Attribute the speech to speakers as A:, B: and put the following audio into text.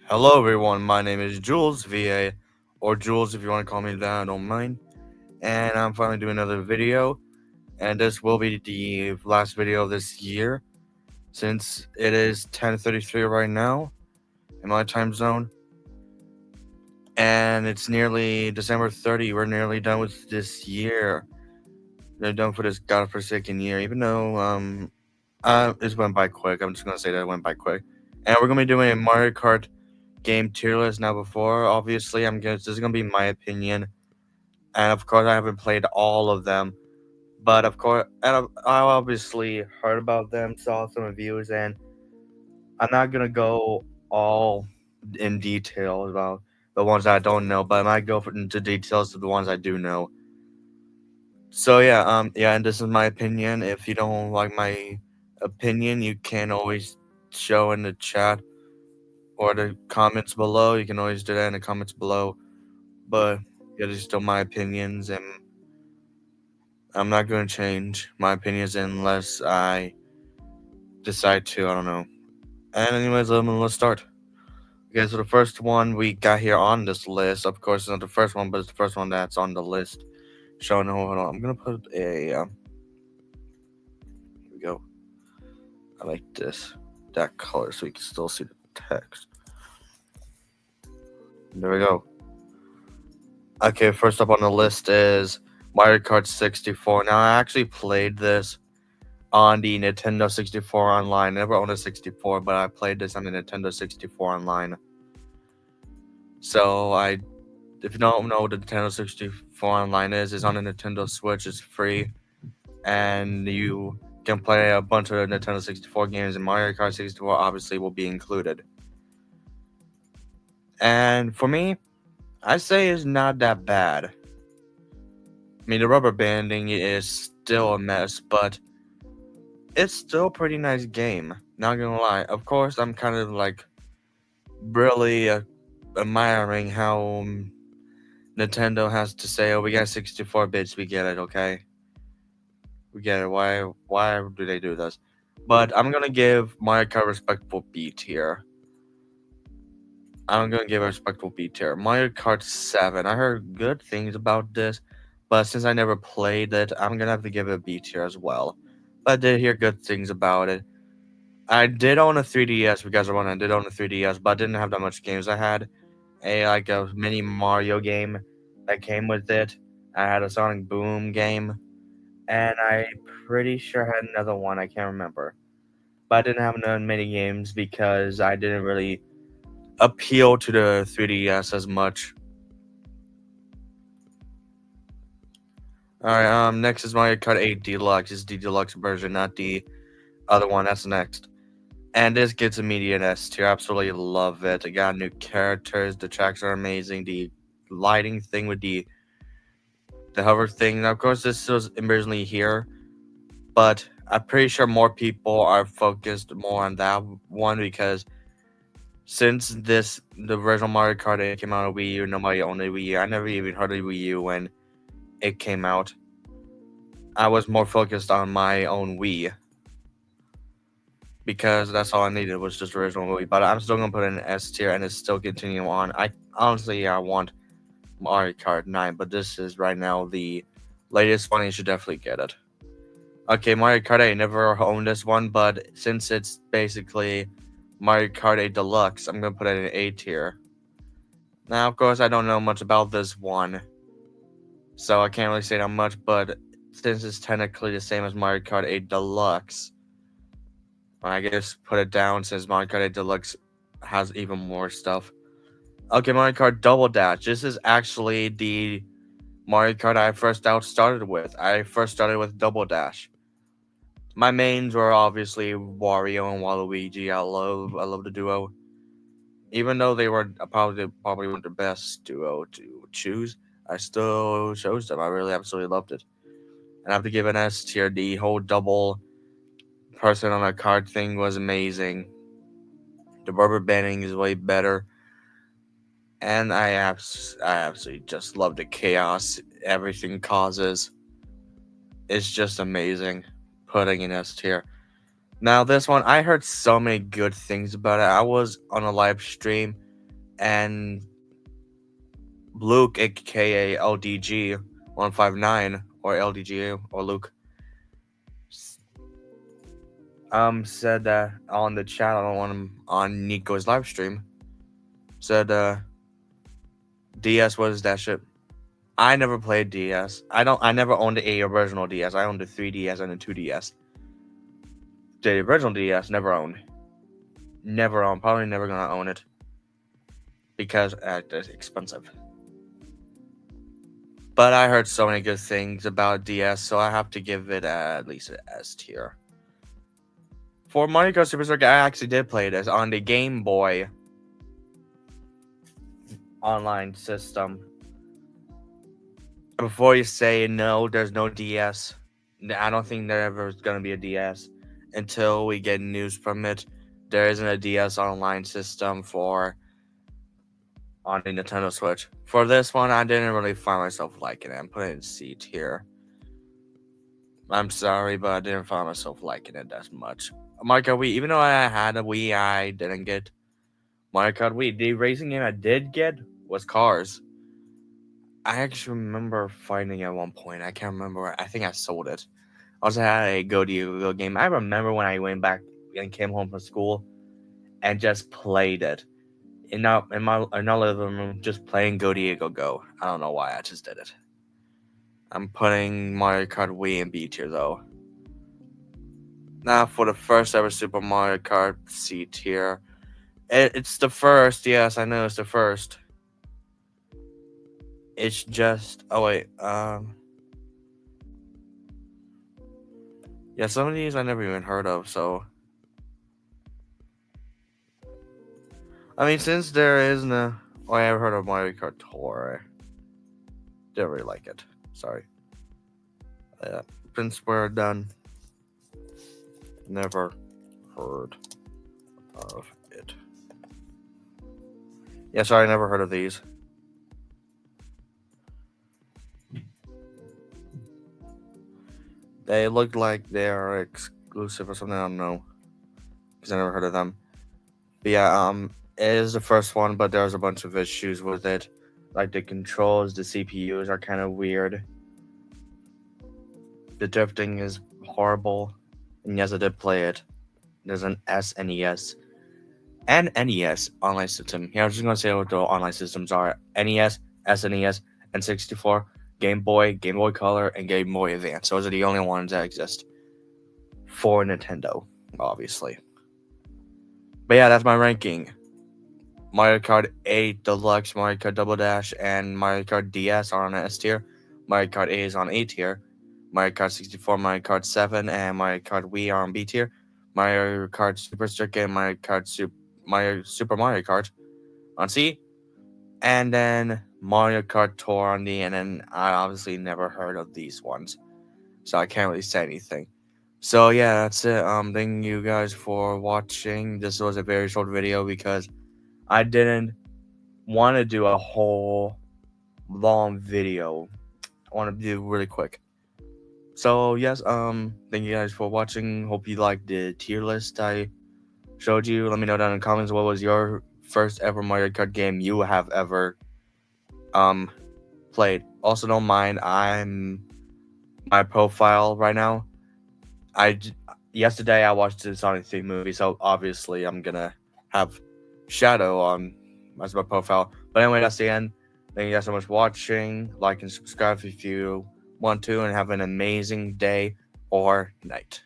A: Hello, everyone. My name is Jules, VA, or Jules if you want to call me that, I don't mind. And I'm finally doing another video, and this will be the last video of this year, since it is 10:33 right now in my time zone, and it's nearly December 30. We're nearly done with this year. They're done for this godforsaken year, even though it went by quick. I'm just gonna say that it went by quick, and we're gonna be doing a Mario Kart game tier list now. Before, obviously, this is gonna be my opinion. And of course I haven't played all of them, but of course, I obviously heard about them, saw some reviews, and I'm not gonna go all in detail about the ones I don't know, but I might go into details of the ones I do know. So yeah, and this is my opinion. If you don't like my opinion, you can always show in the chat or the comments below. You can always do that in the comments below. But yeah, these are still my opinions, and I'm not going to change my opinions unless I decide to. I don't know. And anyways, let's start. Okay, so the first one we got here on this list, of course, it's not the first one, but it's the first one that's on the list. Showing, hold on, I'm gonna put a. Here we go. I like that color, so you can still see the text. There we go. Okay, first up on the list is Mario Kart 64. Now I actually played this on the Nintendo 64 online. Never owned a 64, but I played this on the Nintendo 64 online. So if you don't know what the Nintendo 64 online is, it's on the Nintendo Switch. It's free, and you can play a bunch of Nintendo 64 games, and Mario Kart 64 obviously will be included. And for me, I say it's not that bad. I mean, the rubber banding is still a mess, but it's still a pretty nice game. Not gonna lie. Of course, I'm kind of like really admiring how Nintendo has to say, "Oh, we got 64 bits. We get it, okay? We get it. Why do they do this?" But I'm gonna give Mario Kart a respectable B tier. I'm gonna give a respectable B tier. Mario Kart 7. I heard good things about this, but since I never played it, I'm gonna have to give it a B tier as well. But I did hear good things about it. I did own a 3DS. If you guys are wondering, I did own a 3DS, but I didn't have that much games. I had a mini Mario game that came with it. I had a Sonic Boom game, and I pretty sure had another one. I can't remember, but I didn't have none mini games because I didn't really appeal to the 3DS as much. All right. Next is Mario Kart 8 Deluxe. It's the deluxe version, not the other one. That's next. And this gets immediate S tier. Absolutely love it. It got new characters. The tracks are amazing. The lighting thing with the hover thing. Now, of course, this was originally here, but I'm pretty sure more people are focused more on that one because since the original Mario Kart 8 came out on Wii U, nobody owned a Wii U. I never even heard of Wii U when it came out. I was more focused on my own Wii because that's all I needed was just original Wii. But I'm still gonna put it in S tier, and it's still continuing on. I honestly, I want Mario Kart 9, but this is right now the latest one. You should definitely get it. Okay, Mario Kart 8, never owned this one, but since it's basically Mario Kart 8 Deluxe, I'm gonna put it in A tier. Now, of course, I don't know much about this one, so I can't really say that much, but since it's technically the same as Mario Kart 8 Deluxe, I guess put it down since Mario Kart 8 Deluxe has even more stuff. Okay, Mario Kart Double Dash. This is actually the Mario Kart I first started with. I first started with Double Dash. My mains were obviously Wario and Waluigi. I love the duo. Even though they were probably weren't the best duo to choose, I still chose them. I really absolutely loved it. And I have to give an S tier. The whole double person on a card thing was amazing. The rubber banding is way better, and I absolutely just love the chaos everything causes. It's just amazing. Putting in S tier. Now this one, I heard so many good things about it. I was on a live stream and Luke, aka LDG 159 or LDG or Luke, said that on the chat on Nico's live stream, said DS was that shit. I never played DS. I never owned a original DS. I owned a 3DS and a 2DS. The original DS never owned. Never owned. Probably never gonna own it because it's expensive. But I heard so many good things about DS, so I have to give it at least an S tier. For Mario Kart Super Circuit, I actually did play this on the Game Boy online system. Before you say no, there's no DS. I don't think there ever is gonna be a DS until we get news from it. There isn't a DS online system on the Nintendo Switch. For this one, I didn't really find myself liking it. I'm putting it in C tier. I'm sorry, but I didn't find myself liking it that much. Mario Kart Wii, even though I had a Wii, I didn't get Mario Kart Wii. The racing game I did get was Cars. I actually remember finding it at one point. I can't remember. I think I sold it. I also had a Go Diego game. I remember when I went back and came home from school and just played it. In our living room, just playing Go Diego Go. I don't know why, I just did it. I'm putting Mario Kart Wii in B tier though. Now for the first ever Super Mario Kart, C tier. It's the first, yes, I know it's the first. It's just yeah, some of these I never even heard of, so I mean, since there is no I ever heard of Mario Kart Tour. Didn't really like it. Sorry. Since we're done. Never heard of it. Yeah, sorry, I never heard of these. They look like they are exclusive or something. I don't know, because I never heard of them. But yeah, it is the first one, but there's a bunch of issues with it. Like the controls, the CPUs are kind of weird. The drifting is horrible. And yes, I did play it. There's an SNES and NES online system. Yeah, I was just gonna say what the online systems are: NES, SNES, and 64, Game Boy, Game Boy Color, and Game Boy Advance. Those are the only ones that exist for Nintendo, obviously. But yeah, that's my ranking. Mario Kart 8 Deluxe, Mario Kart Double Dash, and Mario Kart DS are on S tier. Mario Kart 8 is on A tier. Mario Kart 64, Mario Kart 7, and Mario Kart Wii are on B tier. Mario Kart Super Circuit, Mario Kart Super Mario Kart on C. And then Mario Kart Tour on D. And then I obviously never heard of these ones, so I can't really say anything. So yeah, that's it. Thank you guys for watching. This was a very short video because I didn't want to do a whole long video. I want to do really quick. So yes, thank you guys for watching. Hope you liked the tier list I showed you. Let me know down in the comments what was your first ever Mario Kart game you have ever played. Also, don't mind my profile right now. Yesterday I watched the Sonic 3 movie, so obviously I'm gonna have Shadow on as my profile. But anyway, that's the end. Thank you guys so much for watching. Like and subscribe if you want to, and have an amazing day or night.